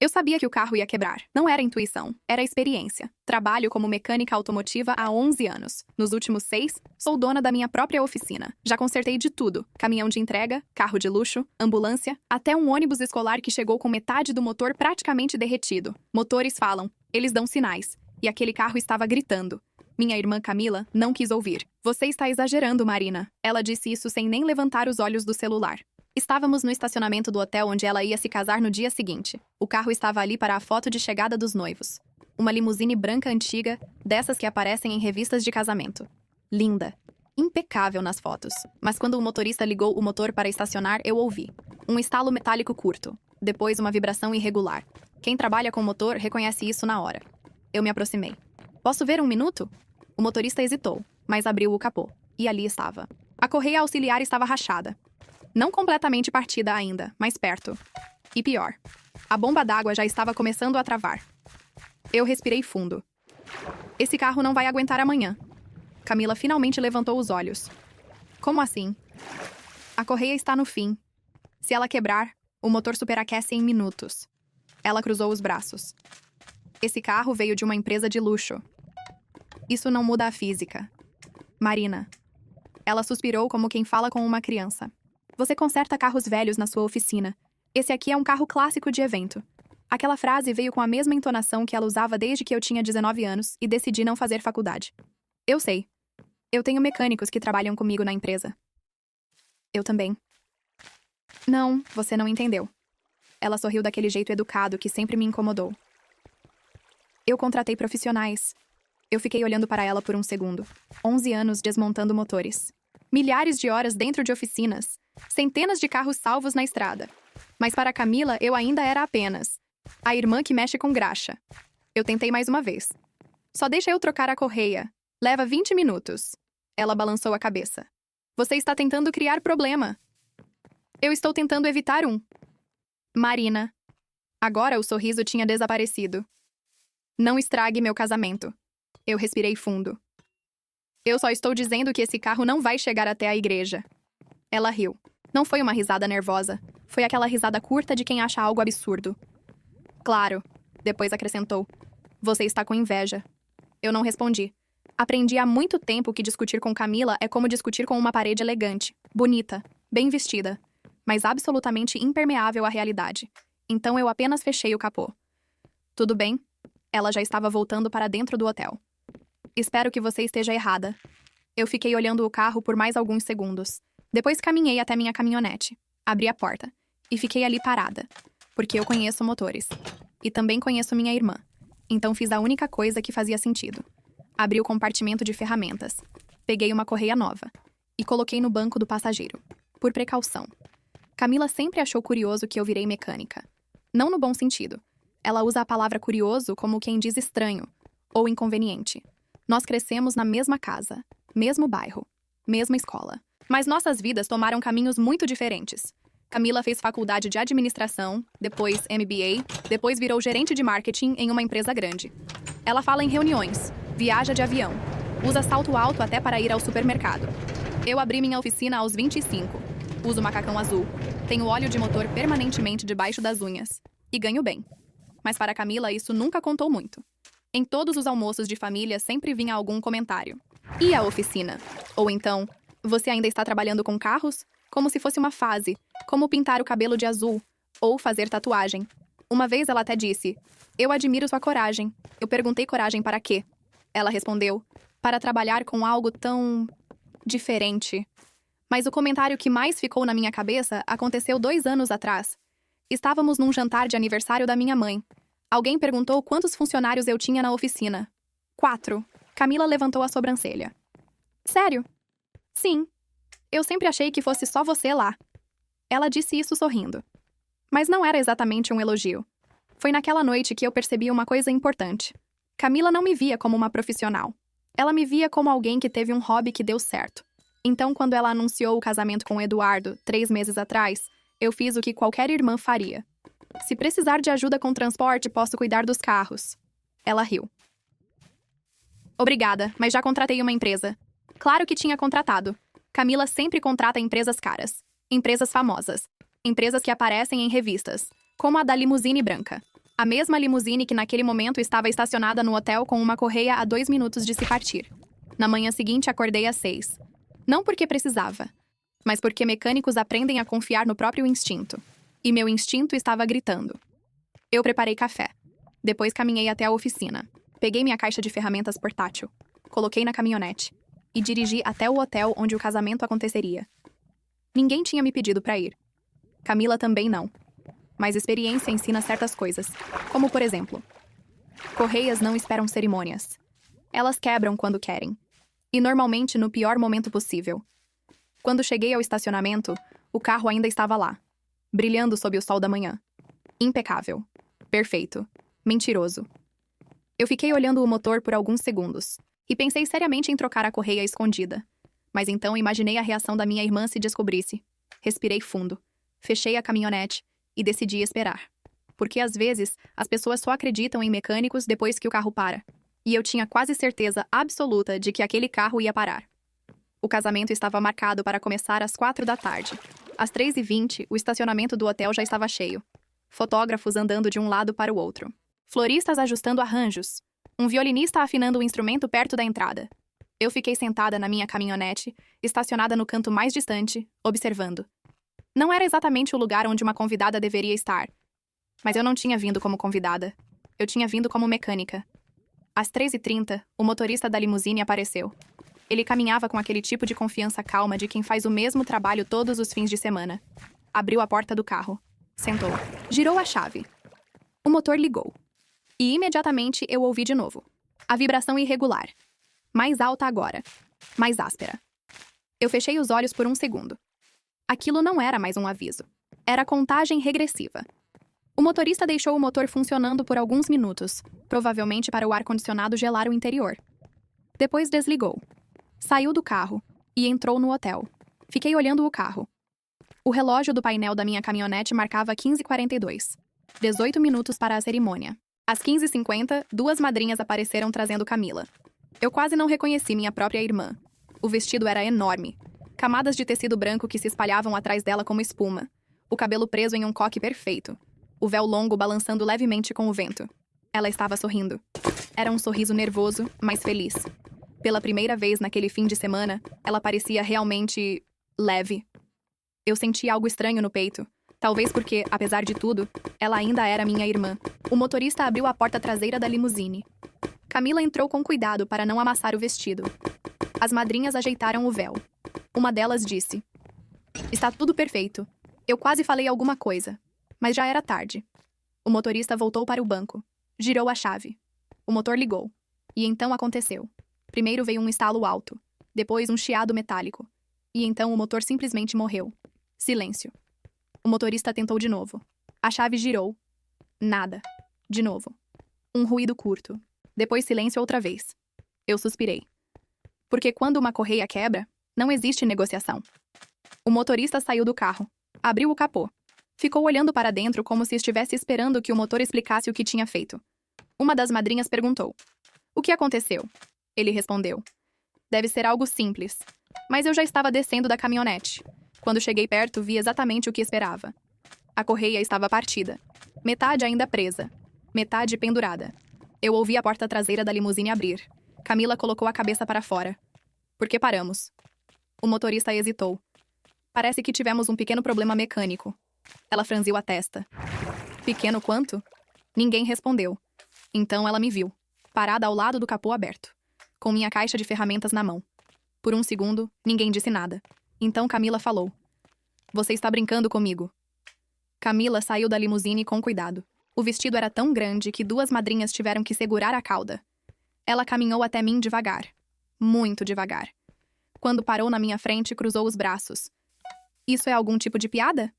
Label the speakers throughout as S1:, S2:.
S1: Eu sabia que o carro ia quebrar. Não era intuição, era experiência. Trabalho como mecânica automotiva há 11 anos. Nos últimos 6, sou dona da minha própria oficina. Já consertei de tudo: caminhão de entrega, carro de luxo, ambulância, até um ônibus escolar que chegou com metade do motor praticamente derretido. Motores falam, eles dão sinais. E aquele carro estava gritando. Minha irmã Camila não quis ouvir. Você está exagerando, Marina. Ela disse isso sem nem levantar os olhos do celular. Estávamos no estacionamento do hotel onde ela ia se casar no dia seguinte. O carro estava ali para a foto de chegada dos noivos. Uma limusine branca antiga, dessas que aparecem em revistas de casamento. Linda. Impecável nas fotos. Mas quando o motorista ligou o motor para estacionar, eu ouvi um estalo metálico curto. Depois uma vibração irregular. Quem trabalha com motor reconhece isso na hora. Eu me aproximei. Posso ver um minuto? O motorista hesitou, mas abriu o capô. E ali estava. A correia auxiliar estava rachada. Não completamente partida ainda, mas perto. E pior, a bomba d'água já estava começando a travar. Eu respirei fundo. Esse carro não vai aguentar amanhã. Camila finalmente levantou os olhos. Como assim? A correia está no fim. Se ela quebrar, o motor superaquece em minutos. Ela cruzou os braços. Esse carro veio de uma empresa de luxo. Isso não muda a física. Marina. Ela suspirou como quem fala com uma criança. Você conserta carros velhos na sua oficina. Esse aqui é um carro clássico de evento. Aquela frase veio com a mesma entonação que ela usava desde que eu tinha 19 anos e decidi não fazer faculdade. Eu sei. Eu tenho mecânicos que trabalham comigo na empresa. Eu também. Não, você não entendeu. Ela sorriu daquele jeito educado que sempre me incomodou. Eu contratei profissionais. Eu fiquei olhando para ela por um segundo. 11 anos desmontando motores. Milhares de horas dentro de oficinas. Centenas de carros salvos na estrada. Mas para Camila, eu ainda era apenas a irmã que mexe com graxa. Eu tentei mais uma vez. Só deixa eu trocar a correia. Leva 20 minutos. Ela balançou a cabeça. Você está tentando criar problema. Eu estou tentando evitar um. Marina. Agora o sorriso tinha desaparecido. Não estrague meu casamento. Eu respirei fundo. Eu só estou dizendo que esse carro não vai chegar até a igreja. Ela riu. Não foi uma risada nervosa. Foi aquela risada curta de quem acha algo absurdo. Claro. Depois acrescentou. Você está com inveja. Eu não respondi. Aprendi há muito tempo que discutir com Camila é como discutir com uma parede elegante, bonita, bem vestida, mas absolutamente impermeável à realidade. Então eu apenas fechei o capô. Tudo bem? Ela já estava voltando para dentro do hotel. Espero que você esteja errada. Eu fiquei olhando o carro por mais alguns segundos. Depois caminhei até minha caminhonete, abri a porta e fiquei ali parada, porque eu conheço motores. E também conheço minha irmã. Então fiz a única coisa que fazia sentido. Abri o compartimento de ferramentas, peguei uma correia nova e coloquei no banco do passageiro, por precaução. Camila sempre achou curioso que eu virei mecânica. Não no bom sentido. Ela usa a palavra curioso como quem diz estranho ou inconveniente. Nós crescemos na mesma casa, mesmo bairro, mesma escola. Mas nossas vidas tomaram caminhos muito diferentes. Camila fez faculdade de administração, depois MBA, depois virou gerente de marketing em uma empresa grande. Ela fala em reuniões, viaja de avião, usa salto alto até para ir ao supermercado. Eu abri minha oficina aos 25, uso macacão azul, tenho óleo de motor permanentemente debaixo das unhas e ganho bem. Mas para Camila isso nunca contou muito. Em todos os almoços de família sempre vinha algum comentário. E a oficina? Ou então, você ainda está trabalhando com carros? Como se fosse uma fase, como pintar o cabelo de azul, ou fazer tatuagem. Uma vez ela até disse, eu admiro sua coragem. Eu perguntei coragem para quê? Ela respondeu, para trabalhar com algo tão diferente. Mas o comentário que mais ficou na minha cabeça aconteceu 2 anos atrás. Estávamos num jantar de aniversário da minha mãe. Alguém perguntou quantos funcionários eu tinha na oficina. 4. Camila levantou a sobrancelha. Sério? Sim. Eu sempre achei que fosse só você lá. Ela disse isso sorrindo. Mas não era exatamente um elogio. Foi naquela noite que eu percebi uma coisa importante. Camila não me via como uma profissional. Ela me via como alguém que teve um hobby que deu certo. Então, quando ela anunciou o casamento com Eduardo, 3 meses atrás, eu fiz o que qualquer irmã faria. Se precisar de ajuda com transporte, posso cuidar dos carros. Ela riu. Obrigada, mas já contratei uma empresa. Claro que tinha contratado. Camila sempre contrata empresas caras. Empresas famosas. Empresas que aparecem em revistas. Como a da limusine branca. A mesma limusine que naquele momento estava estacionada no hotel com uma correia a 2 minutos de se partir. Na manhã seguinte, acordei às 6. Não porque precisava, mas porque mecânicos aprendem a confiar no próprio instinto. E meu instinto estava gritando. Eu preparei café. Depois caminhei até a oficina. Peguei minha caixa de ferramentas portátil. Coloquei na caminhonete. E dirigi até o hotel onde o casamento aconteceria. Ninguém tinha me pedido para ir. Camila também não. Mas experiência ensina certas coisas. Como, por exemplo, correias não esperam cerimônias. Elas quebram quando querem. E normalmente no pior momento possível. Quando cheguei ao estacionamento, o carro ainda estava lá, brilhando sob o sol da manhã. Impecável. Perfeito. Mentiroso. Eu fiquei olhando o motor por alguns segundos e pensei seriamente em trocar a correia escondida. Mas então imaginei a reação da minha irmã se descobrisse. Respirei fundo. Fechei a caminhonete e decidi esperar. Porque às vezes as pessoas só acreditam em mecânicos depois que o carro para. E eu tinha quase certeza absoluta de que aquele carro ia parar. O casamento estava marcado para começar às 4 da tarde. Às 3h20, o estacionamento do hotel já estava cheio. Fotógrafos andando de um lado para o outro. Floristas ajustando arranjos. Um violinista afinando o instrumento perto da entrada. Eu fiquei sentada na minha caminhonete, estacionada no canto mais distante, observando. Não era exatamente o lugar onde uma convidada deveria estar. Mas eu não tinha vindo como convidada. Eu tinha vindo como mecânica. Às 3h30, o motorista da limusine apareceu. Ele caminhava com aquele tipo de confiança calma de quem faz o mesmo trabalho todos os fins de semana. Abriu a porta do carro. Sentou. Girou a chave. O motor ligou. E imediatamente eu ouvi de novo. A vibração irregular. Mais alta agora. Mais áspera. Eu fechei os olhos por um segundo. Aquilo não era mais um aviso. Era contagem regressiva. O motorista deixou o motor funcionando por alguns minutos, provavelmente para o ar-condicionado gelar o interior. Depois desligou. Saiu do carro e entrou no hotel. Fiquei olhando o carro. O relógio do painel da minha caminhonete marcava 15h42. 18 minutos para a cerimônia. Às 15h50, 2 madrinhas apareceram trazendo Camila. Eu quase não reconheci minha própria irmã. O vestido era enorme. Camadas de tecido branco que se espalhavam atrás dela como espuma. O cabelo preso em um coque perfeito. O véu longo balançando levemente com o vento. Ela estava sorrindo. Era um sorriso nervoso, mas feliz. Pela primeira vez naquele fim de semana, ela parecia realmente leve. Eu senti algo estranho no peito. Talvez porque, apesar de tudo, ela ainda era minha irmã. O motorista abriu a porta traseira da limusine. Camila entrou com cuidado para não amassar o vestido. As madrinhas ajeitaram o véu. Uma delas disse: "Está tudo perfeito. Eu quase falei alguma coisa, mas já era tarde." O motorista voltou para o banco. Girou a chave. O motor ligou. E então aconteceu. Primeiro veio um estalo alto, depois um chiado metálico. E então o motor simplesmente morreu. Silêncio. O motorista tentou de novo. A chave girou. Nada. De novo. Um ruído curto. Depois silêncio outra vez. Eu suspirei. Porque quando uma correia quebra, não existe negociação. O motorista saiu do carro. Abriu o capô. Ficou olhando para dentro como se estivesse esperando que o motor explicasse o que tinha feito. Uma das madrinhas perguntou: "O que aconteceu?" Ele respondeu: "Deve ser algo simples." Mas eu já estava descendo da caminhonete. Quando cheguei perto, vi exatamente o que esperava. A correia estava partida. Metade ainda presa. Metade pendurada. Eu ouvi a porta traseira da limusine abrir. Camila colocou a cabeça para fora. "Por que paramos?" O motorista hesitou. "Parece que tivemos um pequeno problema mecânico." Ela franziu a testa. "Pequeno quanto?" Ninguém respondeu. Então ela me viu, parada ao lado do capô aberto, com minha caixa de ferramentas na mão. Por um segundo, ninguém disse nada. Então Camila falou: "Você está brincando comigo." Camila saiu da limusine com cuidado. O vestido era tão grande que 2 madrinhas tiveram que segurar a cauda. Ela caminhou até mim devagar. Muito devagar. Quando parou na minha frente, cruzou os braços. "Isso é algum tipo de piada?"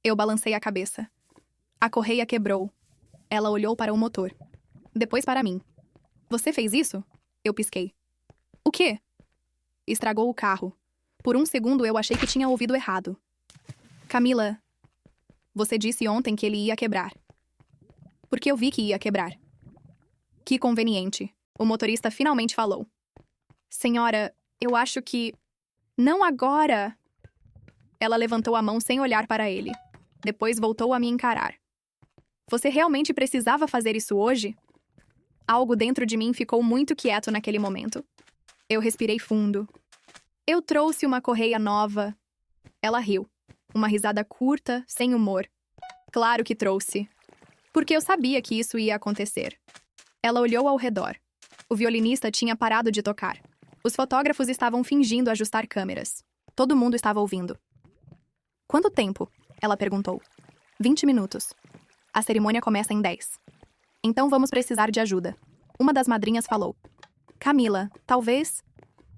S1: Eu balancei a cabeça. A correia quebrou. Ela olhou para o motor. Depois para mim. "Você fez isso?" Eu pisquei. "O quê?" "Estragou o carro." Por um segundo eu achei que tinha ouvido errado. "Camila, você disse ontem que ele ia quebrar." "Porque eu vi que ia quebrar." "Que conveniente." O motorista finalmente falou. "Senhora, eu acho que..." "Não agora!" Ela levantou a mão sem olhar para ele. Depois voltou a me encarar. Você realmente precisava fazer isso hoje? Algo dentro de mim ficou muito quieto naquele momento. Eu respirei fundo. Eu trouxe uma correia nova. Ela riu. Uma risada curta, sem humor. Claro que trouxe. Porque eu sabia que isso ia acontecer. Ela olhou ao redor. O violinista tinha parado de tocar. Os fotógrafos estavam fingindo ajustar câmeras. Todo mundo estava ouvindo. Quanto tempo? Ela perguntou. 20 minutos. A cerimônia começa em 10. Então vamos precisar de ajuda. Uma das madrinhas falou. Camila, talvez...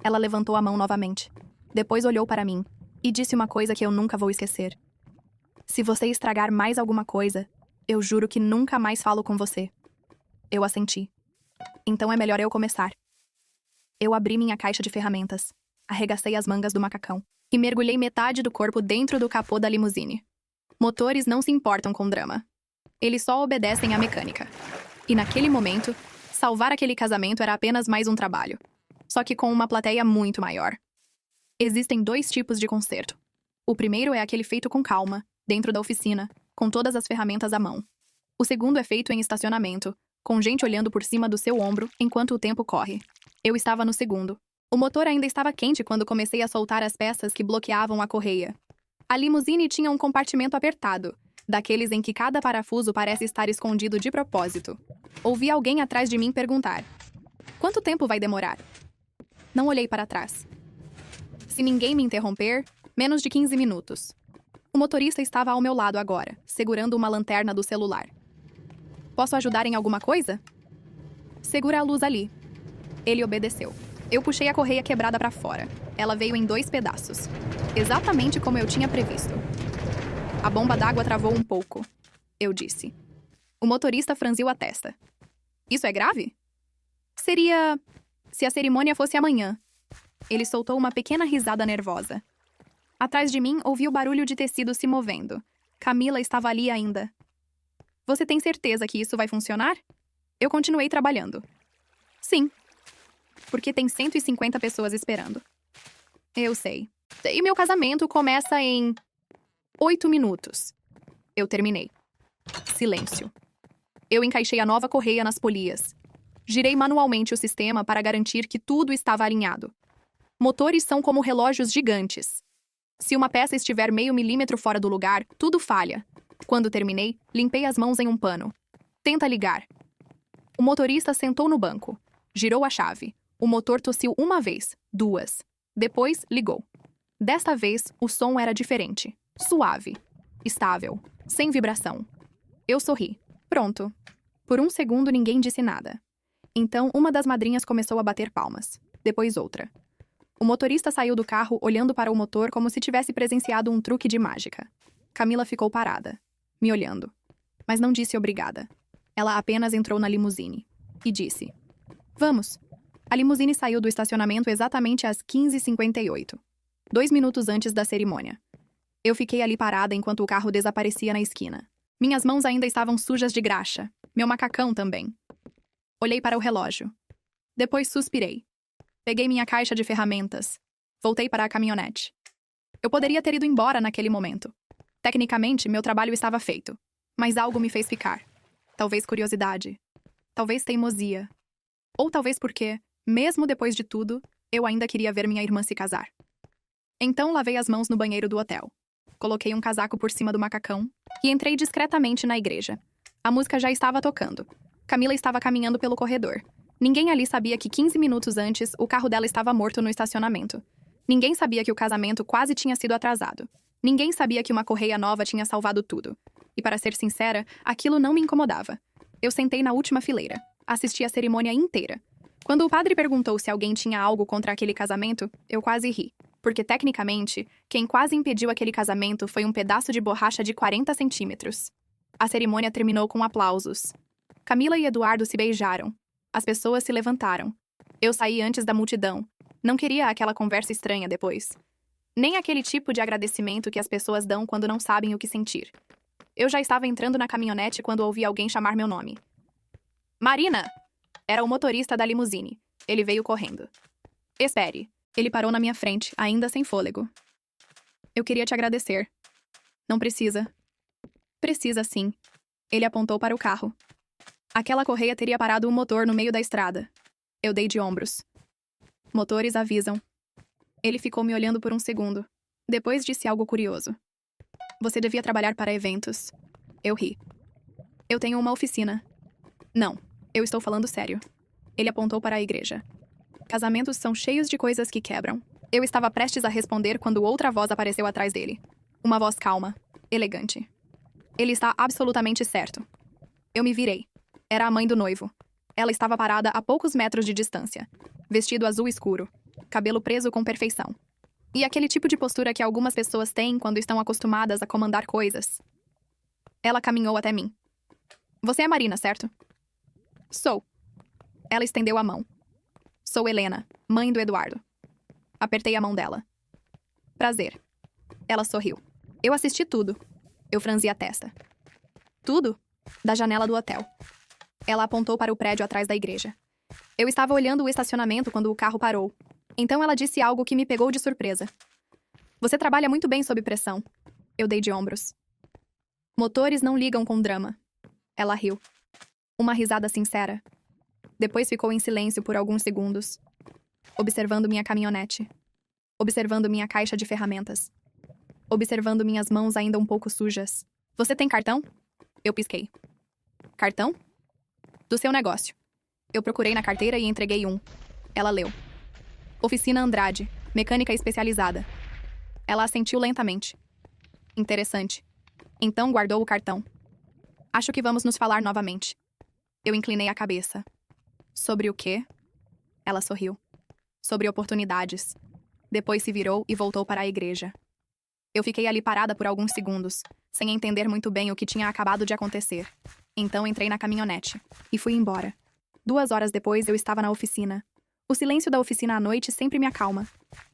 S1: Ela levantou a mão novamente. Depois olhou para mim e disse uma coisa que eu nunca vou esquecer. Se você estragar mais alguma coisa, eu juro que nunca mais falo com você. Eu assenti. Então é melhor eu começar. Eu abri minha caixa de ferramentas, arregacei as mangas do macacão e mergulhei metade do corpo dentro do capô da limusine. Motores não se importam com drama. Eles só obedecem à mecânica. E naquele momento, salvar aquele casamento era apenas mais um trabalho. Só que com uma plateia muito maior. Existem 2 tipos de concerto. O primeiro é aquele feito com calma, dentro da oficina, com todas as ferramentas à mão. O segundo é feito em estacionamento, com gente olhando por cima do seu ombro enquanto o tempo corre. Eu estava no segundo. O motor ainda estava quente quando comecei a soltar as peças que bloqueavam a correia. A limusine tinha um compartimento apertado, daqueles em que cada parafuso parece estar escondido de propósito. Ouvi alguém atrás de mim perguntar: quanto tempo vai demorar? Não olhei para trás. Se ninguém me interromper, menos de 15 minutos. O motorista estava ao meu lado agora, segurando uma lanterna do celular. Posso ajudar em alguma coisa? Segura a luz ali. Ele obedeceu. Eu puxei a correia quebrada para fora. Ela veio em 2 pedaços. Exatamente como eu tinha previsto. A bomba d'água travou um pouco. Eu disse. O motorista franziu a testa. Isso é grave? Seria... se a cerimônia fosse amanhã. Ele soltou uma pequena risada nervosa. Atrás de mim, ouvi o barulho de tecido se movendo. Camila estava ali ainda. Você tem certeza que isso vai funcionar? Eu continuei trabalhando. Sim. Porque tem 150 pessoas esperando. Eu sei. E meu casamento começa em 8 minutos. Eu terminei. Silêncio. Eu encaixei a nova correia nas polias. Girei manualmente o sistema para garantir que tudo estava alinhado. Motores são como relógios gigantes. Se uma peça estiver meio milímetro fora do lugar, tudo falha. Quando terminei, limpei as mãos em um pano. Tenta ligar. O motorista sentou no banco. Girou a chave. O motor tossiu uma vez, 2. Depois, ligou. Desta vez, o som era diferente. Suave. Estável. Sem vibração. Eu sorri. Pronto. Por um segundo, ninguém disse nada. Então, uma das madrinhas começou a bater palmas. Depois outra. O motorista saiu do carro olhando para o motor como se tivesse presenciado um truque de mágica. Camila ficou parada, me olhando. Mas não disse obrigada. Ela apenas entrou na limusine. E disse: Vamos. A limusine saiu do estacionamento exatamente às 15h58. 2 minutos antes da cerimônia. Eu fiquei ali parada enquanto o carro desaparecia na esquina. Minhas mãos ainda estavam sujas de graxa. Meu macacão também. Olhei para o relógio. Depois suspirei. Peguei minha caixa de ferramentas. Voltei para a caminhonete. Eu poderia ter ido embora naquele momento. Tecnicamente, meu trabalho estava feito. Mas algo me fez ficar. Talvez curiosidade. Talvez teimosia. Ou talvez porque, mesmo depois de tudo, eu ainda queria ver minha irmã se casar. Então lavei as mãos no banheiro do hotel. Coloquei um casaco por cima do macacão e entrei discretamente na igreja. A música já estava tocando. Camila estava caminhando pelo corredor. Ninguém ali sabia que 15 minutos antes, o carro dela estava morto no estacionamento. Ninguém sabia que o casamento quase tinha sido atrasado. Ninguém sabia que uma correia nova tinha salvado tudo. E para ser sincera, aquilo não me incomodava. Eu sentei na última fileira. Assisti a cerimônia inteira. Quando o padre perguntou se alguém tinha algo contra aquele casamento, eu quase ri. Porque, tecnicamente, quem quase impediu aquele casamento foi um pedaço de borracha de 40 centímetros. A cerimônia terminou com aplausos. Camila e Eduardo se beijaram. As pessoas se levantaram. Eu saí antes da multidão. Não queria aquela conversa estranha depois. Nem aquele tipo de agradecimento que as pessoas dão quando não sabem o que sentir. Eu já estava entrando na caminhonete quando ouvi alguém chamar meu nome. Marina! Era o motorista da limusine. Ele veio correndo. Espere. Ele parou na minha frente, ainda sem fôlego. Eu queria te agradecer. Não precisa. Precisa sim. Ele apontou para o carro. Aquela correia teria parado o motor no meio da estrada. Eu dei de ombros. Motores avisam. Ele ficou me olhando por um segundo. Depois disse algo curioso. Você devia trabalhar para eventos. Eu ri. Eu tenho uma oficina. Não, eu estou falando sério. Ele apontou para a igreja. Casamentos são cheios de coisas que quebram. Eu estava prestes a responder quando outra voz apareceu atrás dele. Uma voz calma, elegante. Ele está absolutamente certo. Eu me virei. Era a mãe do noivo. Ela estava parada a poucos metros de distância. Vestido azul escuro. Cabelo preso com perfeição. E aquele tipo de postura que algumas pessoas têm quando estão acostumadas a comandar coisas. Ela caminhou até mim. Você é Marina, certo? Sou. Ela estendeu a mão. Sou Helena, mãe do Eduardo. Apertei a mão dela. Prazer. Ela sorriu. Eu assisti tudo. Eu franzi a testa. Tudo? Da janela do hotel. Ela apontou para o prédio atrás da igreja. Eu estava olhando o estacionamento quando o carro parou. Então ela disse algo que me pegou de surpresa. Você trabalha muito bem sob pressão. Eu dei de ombros. Motores não ligam com drama. Ela riu. Uma risada sincera. Depois ficou em silêncio por alguns segundos, observando minha caminhonete, observando minha caixa de ferramentas, observando minhas mãos ainda um pouco sujas. Você tem cartão? Eu pisquei. Cartão? Do seu negócio. Eu procurei na carteira e entreguei um. Ela leu. Oficina Andrade, mecânica especializada. Ela assentiu lentamente. Interessante. Então guardou o cartão. Acho que vamos nos falar novamente. Eu inclinei a cabeça. Sobre o quê? Ela sorriu. Sobre oportunidades. Depois se virou e voltou para a igreja. Eu fiquei ali parada por alguns segundos, sem entender muito bem o que tinha acabado de acontecer. Então entrei na caminhonete e fui embora. 2 horas depois eu estava na oficina. O silêncio da oficina à noite sempre me acalma.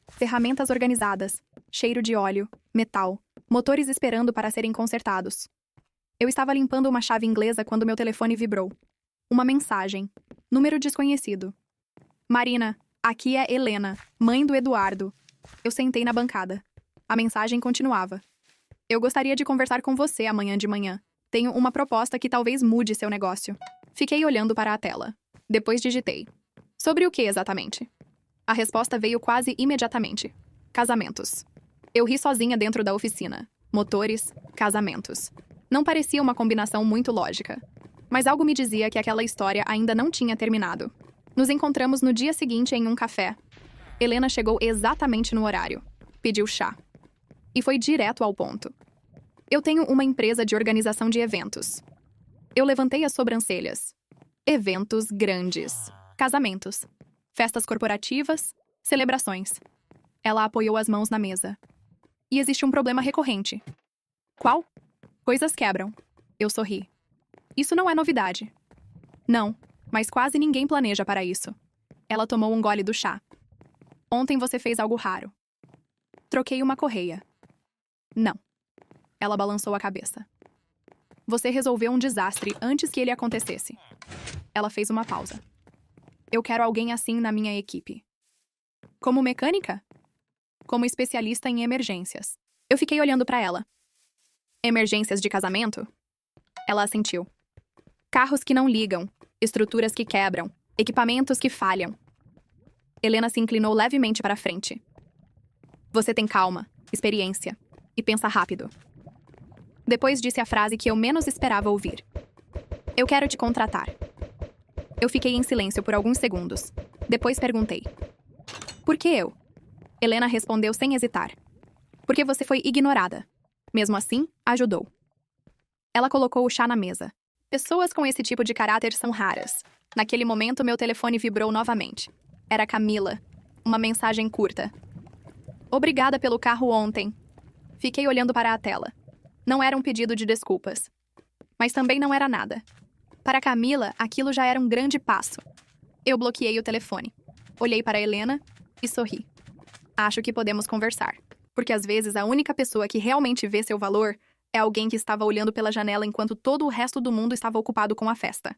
S1: Ferramentas organizadas, cheiro de óleo, metal, motores esperando para serem consertados. Eu estava limpando uma chave inglesa quando meu telefone vibrou. Uma mensagem. Número desconhecido. Marina, aqui é Helena, mãe do Eduardo. Eu sentei na bancada. A mensagem continuava. Eu gostaria de conversar com você amanhã de manhã. Tenho uma proposta que talvez mude seu negócio. Fiquei olhando para a tela. Depois digitei. Sobre o que exatamente? A resposta veio quase imediatamente. Casamentos. Eu ri sozinha dentro da oficina. Motores, casamentos. Não parecia uma combinação muito lógica. Mas algo me dizia que aquela história ainda não tinha terminado. Nos encontramos no dia seguinte em um café. Helena chegou exatamente no horário. Pediu chá. E foi direto ao ponto. Eu tenho uma empresa de organização de eventos. Eu levantei as sobrancelhas. Eventos grandes. Casamentos. Festas corporativas. Celebrações. Ela apoiou as mãos na mesa. E existe um problema recorrente. Qual? Coisas quebram. Eu sorri. Isso não é novidade. Não, mas quase ninguém planeja para isso. Ela tomou um gole do chá. Ontem você fez algo raro. Troquei uma correia. Não. Ela balançou a cabeça. Você resolveu um desastre antes que ele acontecesse. Ela fez uma pausa. Eu quero alguém assim na minha equipe. Como mecânica? Como especialista em emergências. Eu fiquei olhando para ela. Emergências de casamento? Ela assentiu. Carros que não ligam, estruturas que quebram, equipamentos que falham. Helena se inclinou levemente para frente. Você tem calma, experiência e pensa rápido. Depois disse a frase que eu menos esperava ouvir. Eu quero te contratar. Eu fiquei em silêncio por alguns segundos. Depois perguntei. Por que eu? Helena respondeu sem hesitar. Porque você foi ignorada. Mesmo assim, ajudou. Ela colocou o chá na mesa. Pessoas com esse tipo de caráter são raras. Naquele momento, meu telefone vibrou novamente. Era Camila. Uma mensagem curta. Obrigada pelo carro ontem. Fiquei olhando para a tela. Não era um pedido de desculpas. Mas também não era nada. Para Camila, aquilo já era um grande passo. Eu bloqueei o telefone. Olhei para Helena e sorri. Acho que podemos conversar. Porque às vezes a única pessoa que realmente vê seu valor é alguém que estava olhando pela janela enquanto todo o resto do mundo estava ocupado com a festa.